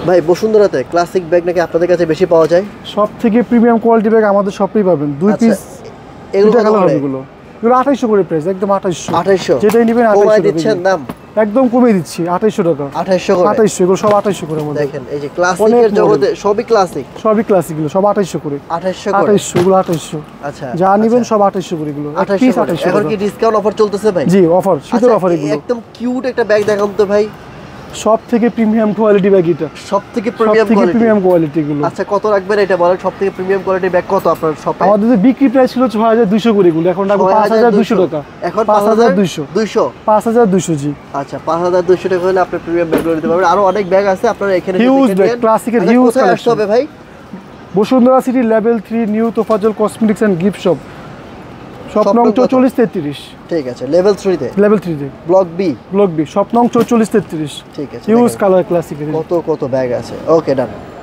ভাই বসুন্ধরাতে classic bag নাকি আপনাদের কাছে বেশি পাওয়া যায়? সবথেকে প্রিমিয়াম কোয়ালিটি ব্যাগ আমাদের শপেই পাবেন। 2 পিস এগুলো কত করে? এগুলো 2800 করে প্রাইস, একদম 2800। 2800 যেটাই নেবেন 2800 কমায় দিচ্ছেন দাম? একদম কমিয়ে দিচ্ছি 2800 টাকা। 2800 করে? 2800, এগুলো সব 2800 করে আমাদের। দেখেন এই যে ক্লাসিকের জগতে সবই ক্লাসিক, সবই ক্লাসিক, এগুলো সব 2800 করে। 2800 করে? 2800, এগুলো 2800। আচ্ছা যা নেবেন সব 2800 করে এগুলো। 2800। এখন কি ডিসকাউন্ট অফার চলতেছে ভাই? জি, অফার, শীতের অফার এগুলো। একদম কিউট একটা ব্যাগ দেখান তো ভাই। সবথেকে প্রিমিয়াম কোয়ালিটি ব্যাগ এটা। সবথেকে প্রিমিয়াম কোয়ালিটি এগুলো। আচ্ছা কত রাখবেন এটা বলেন? সবথেকে প্রিমিয়াম কোয়ালিটি ব্যাগ কত আপনার শপে? আমাদের যে বিক্রি প্রাইস ছিল 6200 করে, এগুলো এখন রাখবো 5200 টাকা। এখন 5200। 5200 জি। আচ্ছা 5200 টাকা হলে আপনি প্রিমিয়াম ব্যাগগুলো নিতে পারবেন। আরো অনেক ব্যাগ আছে আপনারা এখানে হিউজ ব্যাগ, ক্লাসিকের হিউজ কালেকশন। আসতে হবে ভাই Bashundhara city level 3 new Tofazzal cosmetics and gift shop, shop নং 4433। ঠিক আছে, লেভেল 3 তে? লেভেল 3 তে, ব্লক বি, শপ নং 4433। ঠিক আছে, হিউজ কালার ক্লাসিকের কত ব্যাগ আছে। ওকে ডান।